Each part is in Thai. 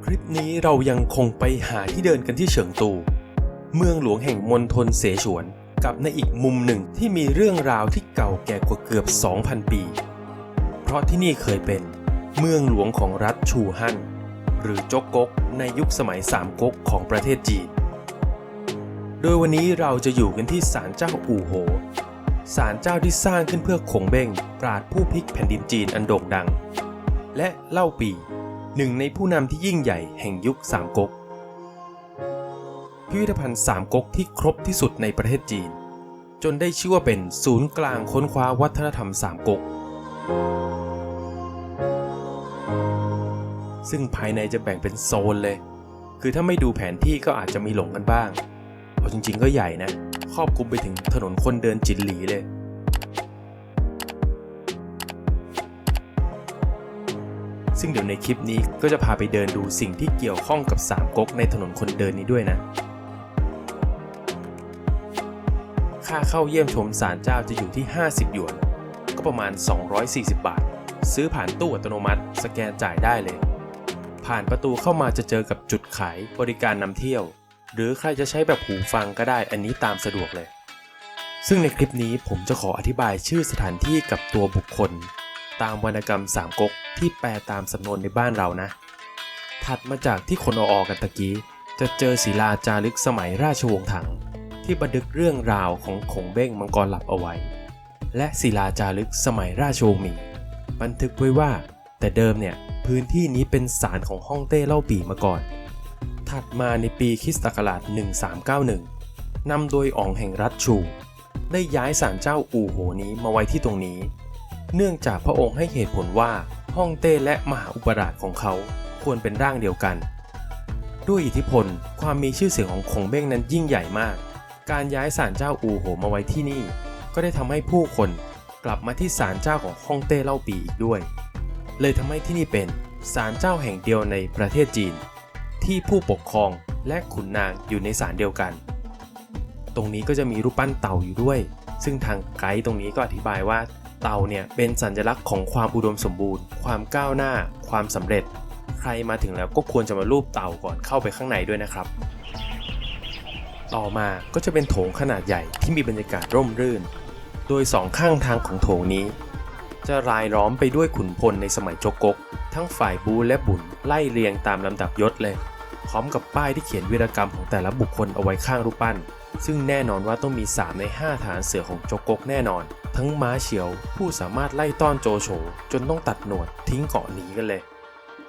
คลิปนี้เรายังคงไปหาที่เดินกันที่เฉิงตูเมืองหลวงแห่งมณฑลเสฉวนกับในอีกมุมหนึ่งที่มีเรื่องราวที่เก่าแก่กว่าเกือบ 2,000 ปีเพราะที่นี่เคยเป็นเมืองหลวงของรัฐชูฮั่นหรือจ๊กก๊กในยุคสมัยสามก๊กของประเทศจีนโดยวันนี้เราจะอยู่กันที่ศาลเจ้าอู่โหศาลเจ้าที่สร้างขึ้นเพื่อคงเบ้งปราชญ์ผู้พลิกแผ่นดินจีนอันโด่งดังและเล่าปีหนึ่งในผู้นำที่ยิ่งใหญ่แห่งยุคสามก๊กพิพิธภัณฑ์สามก๊กที่ครบที่สุดในประเทศจีนจนได้ชื่อว่าเป็นศูนย์กลางค้นคว้าวัฒนธรรมสามก๊กซึ่งภายในจะแบ่งเป็นโซนเลยคือถ้าไม่ดูแผนที่ก็อาจจะมีหลงกันบ้างเพราะจริงๆก็ใหญ่นะครอบคลุมไปถึงถนนคนเดินจินหลีเลยซึ่งเดี๋ยวในคลิปนี้ก็จะพาไปเดินดูสิ่งที่เกี่ยวข้องกับสามก๊กในถนนคนเดินนี้ด้วยนะค่าเข้าเยี่ยมชมศาลเจ้าจะอยู่ที่50หยวนก็ประมาณ240บาทซื้อผ่านตู้อัตโนมัติสแกนจ่ายได้เลยผ่านประตูเข้ามาจะเจอกับจุดขายบริการนำเที่ยวหรือใครจะใช้แบบหูฟังก็ได้อันนี้ตามสะดวกเลยซึ่งในคลิปนี้ผมจะขออธิบายชื่อสถานที่กับตัวบุคคลตามวรรณกรรมสามก๊กที่แปลตามสำนวนในบ้านเรานะถัดมาจากที่คนออกกันตะกี้จะเจอศิลาจารึกสมัยราชวงศ์ถังที่บันทึกเรื่องราวของขงเบ้งมังกรหลับเอาไว้และศิลาจารึกสมัยราชวงศ์หมี่บันทึกไว้ว่าแต่เดิมเนี่ยพื้นที่นี้เป็นศาลของฮ่องเต้เล่าปี่มาก่อนถัดมาในปีค.ศ. 1391นำโดยอ๋องแห่งรัฐชูได้ย้ายศาลเจ้าอู่โหนี้มาไว้ที่ตรงนี้เนื่องจากพระองค์ให้เหตุผลว่าฮ่องเต้และมหาอุปราชของเขาควรเป็นร่างเดียวกันด้วยอิทธิพลความมีชื่อเสียงของขงเบ้งนั้นยิ่งใหญ่มากการย้ายศาลเจ้าอู่โหมาไว้ที่นี่ก็ได้ทำให้ผู้คนกลับมาที่ศาลเจ้าของฮ่องเต้เล่าปี่อีกด้วยเลยทำให้ที่นี่เป็นศาลเจ้าแห่งเดียวในประเทศจีนที่ผู้ปกครองและขุนนางอยู่ในศาลเดียวกันตรงนี้ก็จะมีรูปปั้นเต่าอยู่ด้วยซึ่งทางไกด์ตรงนี้ก็อธิบายว่าเต่าเนี่ยเป็นสัญลักษณ์ของความอุดมสมบูรณ์ความก้าวหน้าความสำเร็จใครมาถึงแล้วก็ควรจะมารูปเต่าก่อนเข้าไปข้างในด้วยนะครับต่อมาก็จะเป็นโถงขนาดใหญ่ที่มีบรรยากาศร่มรื่นโดยสองข้างทางของโถงนี้จะรายล้อมไปด้วยขุนพลในสมัยจ๊กก๊กทั้งฝ่ายบูและบุญไล่เรียงตามลำดับยศเลยพร้อมกับป้ายที่เขียนวีรกรรมของแต่ละบุคคลเอาไว้ข้างรูปปั้นซึ่งแน่นอนว่าต้องมี3ใน5ฐานเสือของจ๊กก๊กแน่นอนทั้งม้าเฉียวผู้สามารถไล่ต้อนโจโฉจนต้องตัดหนวดทิ้งเกาะหนีกันเลย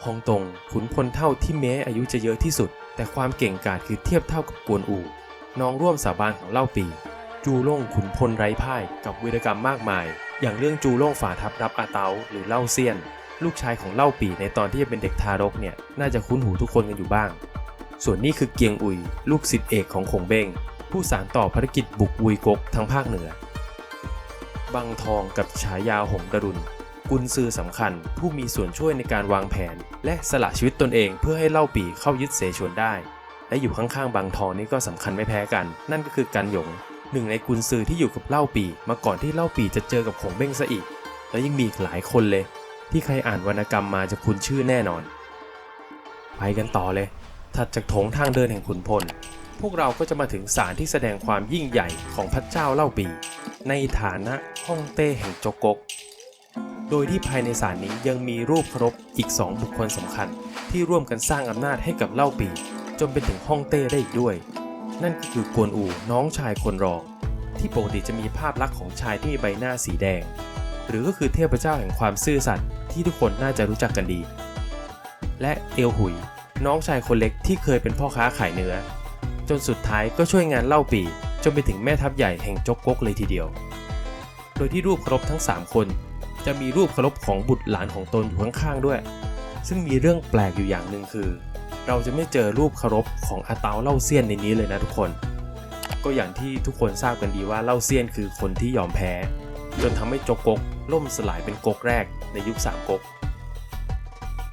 ฮ่องตงขุนพลเท่าที่แม้อายุจะเยอะที่สุดแต่ความเก่งกาจคือเทียบเท่ากับกวนอูน้องร่วมสาบานของเล่าปีจูล่งขุนพลไร้พ่ายกับวีรกรรมมากมายอย่างเรื่องจูล่งฝ่าทับรับอาเตาหรือเล่าเซียนลูกชายของเล่าปีในตอนที่ยังเป็นเด็กทารกเนี่ยน่าจะคุ้นหูทุกคนกันอยู่บ้างส่วนนี้คือเกียงอุ๋ยลูกศิษย์เอกของขงเบ้งผู้สานต่อภารกิจบุกอุยก๊กทั้งภาคเหนือบังทองกับฉายาหงกรุณกุนซือสำคัญผู้มีส่วนช่วยในการวางแผนและสละชีวิตตนเองเพื่อให้เล่าปี่เข้ายึดเสฉวนได้และอยู่ข้างๆบังทองนี่ก็สำคัญไม่แพ้กันนั่นก็คือกันหยงหนึ่งในกุนซือที่อยู่กับเล่าปี่มาก่อนที่เล่าปี่จะเจอกับขงเบ้งซะอีกและยังมีอีกหลายคนเลยที่ใครอ่านวรรณกรรมมาจะคุ้นชื่อแน่นอนไปกันต่อเลยถัดจากโถงทางเดินแห่งขุนพลพวกเราก็จะมาถึงศาลที่แสดงความยิ่งใหญ่ของพระเจ้าเล่าปี่ในฐานะฮ่องเต้แห่งจ๊กก๊กโดยที่ภายในศาลนี้ยังมีรูปเคารพอีก2บุคคลสำคัญที่ร่วมกันสร้างอำนาจให้กับเล่าปี่จนเป็นถึงฮ่องเต้ได้อีกด้วยนั่นก็คือกวนอูน้องชายคนรองที่ปกติจะมีภาพลักษณ์ของชายที่มีใบหน้าสีแดงหรือก็คือเทพเจ้าแห่งความซื่อสัตย์ที่ทุกคนน่าจะรู้จักกันดีและเอลหุยน้องชายคนเล็กที่เคยเป็นพ่อค้าขายเนื้อจนสุดท้ายก็ช่วยงานเล่าปี่จนไปถึงแม่ทัพใหญ่แห่งจ๊กก๊กเลยทีเดียวโดยที่รูปเคารพทั้ง3คนจะมีรูปเคารพของบุตรหลานของตนอยู่ข้างๆด้วยซึ่งมีเรื่องแปลกอยู่อย่างหนึ่งคือเราจะไม่เจอรูปเคารพของอาเตาเล่าเซียนในนี้เลยนะทุกคนก็อย่างที่ทุกคนทราบกันดีว่าเล่าเซียนคือคนที่ยอมแพ้จนทำให้จ๊กก๊กล่มสลายเป็นก๊กแรกในยุคสามก๊ก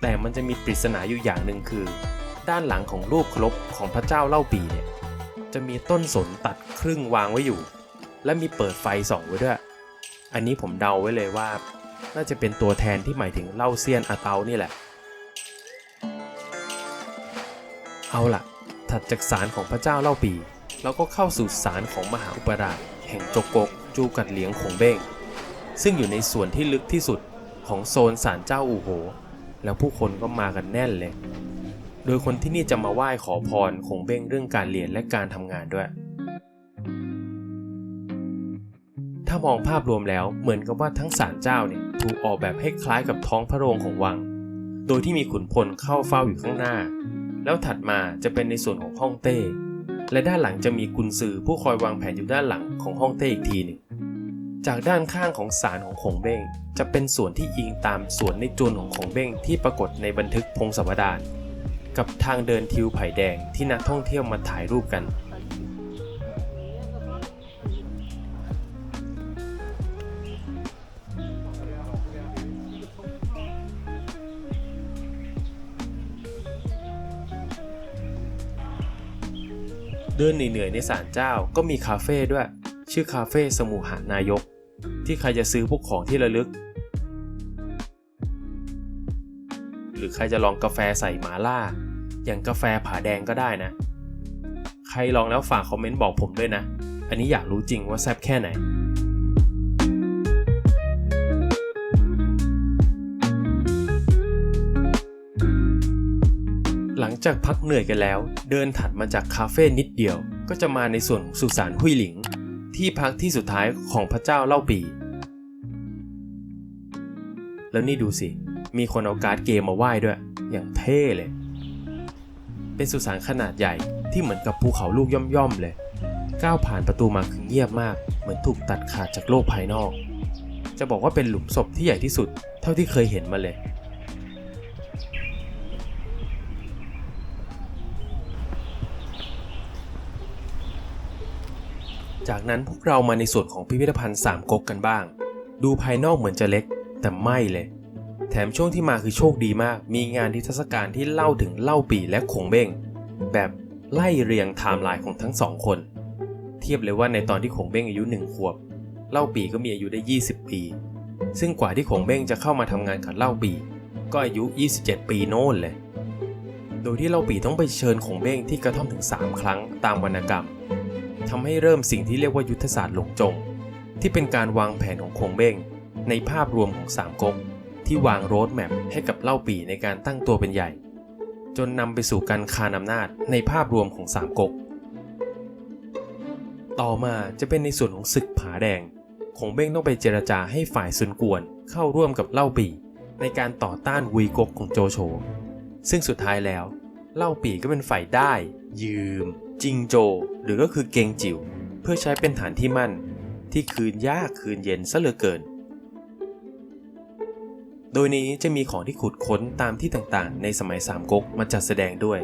แต่มันจะมีปริศนาอยู่อย่างหนึ่งคือด้านหลังของรูปเคารพของพระเจ้าเล่าปี่เนี่ยจะมีต้นสนตัดครึ่งวางไว้อยู่และมีเปิดไฟส่องไว้ด้วยอันนี้ผมเดาไว้เลยว่าน่าจะเป็นตัวแทนที่หมายถึงเล่าเซียนอาเตานี่แหละ เอาล่ะถัดจากศาลของพระเจ้าเล่าปีเราก็เข้าสู่ศาลของมหาอุปราชแห่งจกกกจูกัดเหลียงขงเบ้งซึ่งอยู่ในส่วนที่ลึกที่สุดของโซนศาลเจ้าอู่โหแล้วผู้คนก็มากันแน่นเลยโดยคนที่นี่จะมาไหว้ขอพรขงเบ้งเรื่องการเรียนและการทำงานด้วยถ้ามองภาพรวมแล้วเหมือนกับว่าทั้งศาลเจ้าเนี่ยถูกออกแบบให้คล้ายกับท้องพระโรงของวังโดยที่มีขุนพลเข้าเฝ้าอยู่ข้างหน้าแล้วถัดมาจะเป็นในส่วนของฮ่องเต้และด้านหลังจะมีกุนซือผู้คอยวางแผนอยู่ด้านหลังของฮ่องเต้อีกทีหนึ่งจากด้านข้างของศาลของขงเบ้งจะเป็นส่วนที่อิงตามส่วนในจวนของขงเบ้งที่ปรากฏในบันทึกพงศาวดารกับทางเดินทิวไผ่แดงที่นักท่องเที่ยวมาถ่ายรูปกันเดินเหนื่อยๆในศาลเจ้าก็มีคาเฟ่ด้วยชื่อคาเฟ่สมุหานายกที่ใครจะซื้อพวกของที่ระลึกหรือใครจะลองกาแฟใส่หมาล่าอย่างกาแฟผาแดงก็ได้นะใครลองแล้วฝากคอมเมนต์บอกผมด้วยนะอันนี้อยากรู้จริงว่าแซ่บแค่ไหนหลังจากพักเหนื่อยกันแล้วเดินถัดมาจากคาเฟ่นิดเดียวก็จะมาในส่วนของสุสานหุยหลิงที่พักที่สุดท้ายของพระเจ้าเล่าปีแล้วนี่ดูสิมีคนเอาการ์ดเกมมาไหว้ด้วยอย่างเท่เลยเป็นสุสานขนาดใหญ่ที่เหมือนกับภูเขาลูกย่อมๆเลยก้าวผ่านประตูมาคือเงียบมากเหมือนถูกตัดขาดจากโลกภายนอกจะบอกว่าเป็นหลุมศพที่ใหญ่ที่สุดเท่าที่เคยเห็นมาเลยจากนั้นพวกเรามาในส่วนของพิพิธภัณฑ์สามก๊กกันบ้างดูภายนอกเหมือนจะเล็กแต่ไม่เลยแถมช่วงที่มาคือโชคดีมากมีงานนิทรรศการที่เล่าถึงเล่าปี่และขงเบ้งแบบไล่เรียงไทม์ไลน์ของทั้งสองคนเทียบเลยว่าในตอนที่ขงเบ้งอายุ1 ขวบเล่าปี่ก็มีอายุได้20 ปีซึ่งกว่าที่ขงเบ้งจะเข้ามาทำงานกับเล่าปี่ก็อายุ27 ปีโน่นเลยโดยที่เล่าปี่ต้องไปเชิญขงเบ้งที่กระท่อมถึง3 ครั้งตามวรรณกรรมทำให้เริ่มสิ่งที่เรียกว่ายุทธศาสตร์หลงจงที่เป็นการวางแผนของขงเบ้งในภาพรวมของสามก๊กที่วางโรดแมพให้กับเล่าปี่ในการตั้งตัวเป็นใหญ่จนนำไปสู่การคานอำนาจในภาพรวมของสามก๊กต่อมาจะเป็นในส่วนของศึกผาแดงขงเบ้งต้องไปเจรจาให้ฝ่ายซุนกวนเข้าร่วมกับเล่าปี่ในการต่อต้านวุยก๊กของโจโฉซึ่งสุดท้ายแล้วเล่าปี่ก็เป็นฝ่ายได้ยืมจิงโจหรือก็คือเกงจิ๋วเพื่อใช้เป็นฐานที่มั่นที่คืนยากคืนเย็นซะเหลือเกินโดยนี้จะมีของที่ขุดค้นตามที่ต่างๆในสมัยสามก๊กมาจัดแสดงด้วย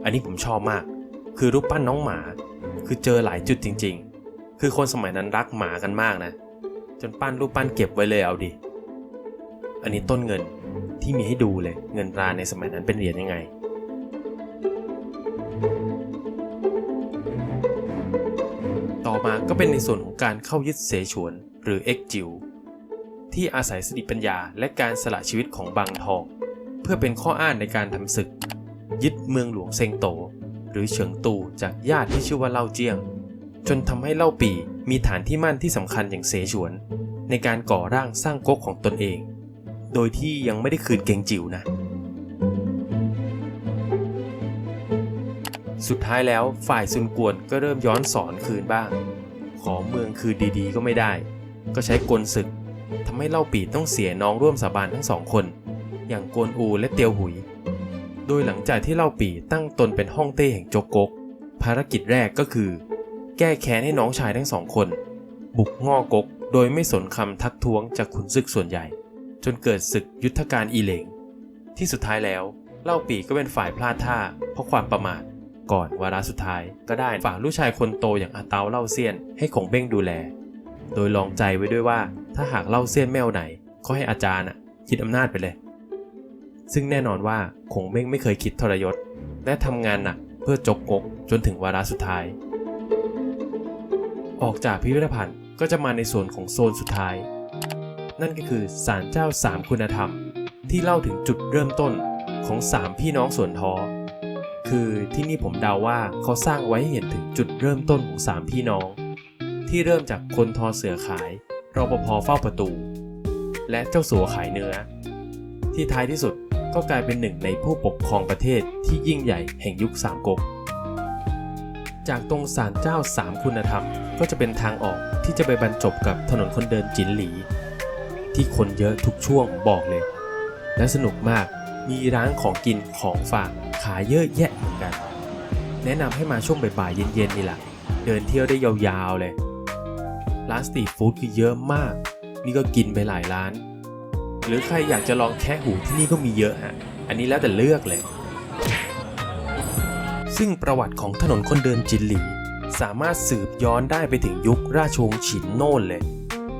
อันนี้ผมชอบมากคือรูปปั้นน้องหมาคือเจอหลายจุดจริงๆคือคนสมัยนั้นรักหมากันมากนะจนปั้นรูปปั้นเก็บไว้เลยเอาดิอันนี้ต้นเงินที่มีให้ดูเลยเงินตราในสมัยนั้นเป็นเหรียญยังไงต่อมาก็เป็นในส่วนของการเข้ายึดเสฉวนหรือเอ็กจิ๋วที่อาศัยสติปัญญาและการสละชีวิตของบางทองเพื่อเป็นข้ออ้างในการทำศึกยึดเมืองหลวงเซิงโตหรือเฉิงตูจากญาติที่ชื่อว่าเล่าเจี้ยงจนทำให้เล่าปี่มีฐานที่มั่นที่สำคัญอย่างเสฉวนในการก่อร่างสร้างก๊กของตนเองโดยที่ยังไม่ได้คืนเกงจิ๋วนะสุดท้ายแล้วฝ่ายซุนกวนก็เริ่มย้อนสอนคืนบ้างขอเมืองคืนดีๆก็ไม่ได้ก็ใช้กลศึกทำให้เล่าปี่ต้องเสียน้องร่วมสาบานทั้ง2 คนอย่างกวนอูและเตียวหุยโดยหลังจากที่เล่าปี่ตั้งตนเป็นฮ่องเต้แห่งจกก๊กภารกิจแรกก็คือแก้แค้นให้น้องชายทั้ง2 คนบุกง่อก๊กโดยไม่สนคำทักท้วงจากขุนศึกส่วนใหญ่จนเกิดศึกยุทธการอีเหลงที่สุดท้ายแล้วเล่าปี่ก็เป็นฝ่ายพลาดท่าเพราะความประมาทก่อนวาระสุดท้ายก็ได้ฝากลูกชายคนโตอย่างอาเตาเล่าเซียนให้ขงเบ้งดูแลโดยลองใจไว้ด้วยว่าถ้าหากเล่าเซียนไม่เอาไหนก็ให้อาจารย์คิดอำนาจไปเลยซึ่งแน่นอนว่าขงเบ้งไม่เคยคิดทรยศและทำงานหนักเพื่อจกก๊กจนถึงวาระสุดท้ายออกจากพิพิธภัณฑ์ก็จะมาในส่วนของโซนสุดท้ายนั่นก็คือศาลเจ้า3 คุณธรรมที่เล่าถึงจุดเริ่มต้น ของ3พี่น้องสวนท้อคือที่นี่ผมเดาว่าเขาสร้างไว้ให้เห็นถึงจุดเริ่มต้นของ3พี่น้องที่เริ่มจากคนทอเสือขายรปภเฝ้าประตู และเจ้าสัวขายเนื้อที่ท้ายที่สุดก็กลายเป็นหนึ่งในผู้ปกครองประเทศที่ยิ่งใหญ่แห่งยุคสามก๊กจากตรงศาลเจ้า3คุณธรรมก็จะเป็นทางออกที่จะไปบรรจบกับถนนคนเดินจินหลีที่คนเยอะทุกช่วงบอกเลยและสนุกมากมีร้านของกินของฝากขายเยอะแยะเหมือนกันแนะนำให้มาช่วงบ่ายๆเย็นๆนี่แหละเดินเที่ยวได้ยาวๆเลยร้านสตรีทฟู้ดคือเยอะมากนี่ก็กินไปหลายร้านหรือใครอยากจะลองแคะหูที่นี่ก็มีเยอะฮะอันนี้แล้วแต่เลือกเลยซึ่งประวัติของถนนคนเดินจินหลีสามารถสืบย้อนได้ไปถึงยุคราชวงศ์ฉินโน่นเลย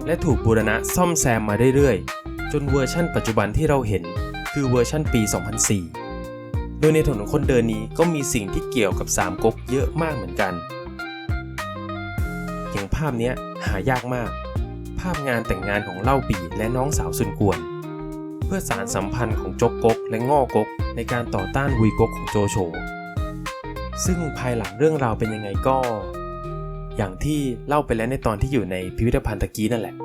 และถูกบูรณะซ่อมแซมมาเรื่อยๆจนเวอร์ชั่นปัจจุบันที่เราเห็นคือเวอร์ชั่นปี 2004 โดยในถนนคนเดินนี้ก็มีสิ่งที่เกี่ยวกับสามก๊กเยอะมากเหมือนกันอย่างภาพนี้หายากมากภาพงานแต่งงานของเล่าปี่และน้องสาวซุนกวนเพื่อสารสัมพันธ์ของจกก๊กและง่อก๊กในการต่อต้านวุยก๊กของโจโฉซึ่งภายหลังเรื่องราวเป็นยังไงก็อย่างที่เล่าไปแล้วในตอนที่อยู่ในพิพิธภัณฑ์ตะกี้นั่นแหละ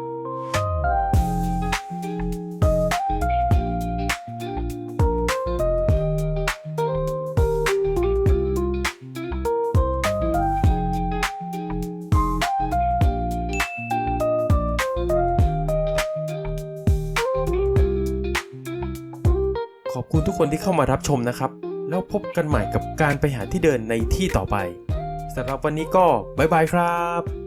ขอบคุณทุกคนที่เข้ามารับชมนะครับแล้วพบกันใหม่กับการไปหาที่เดินในที่ต่อไปสำหรับวันนี้ก็บ๊ายบายครับ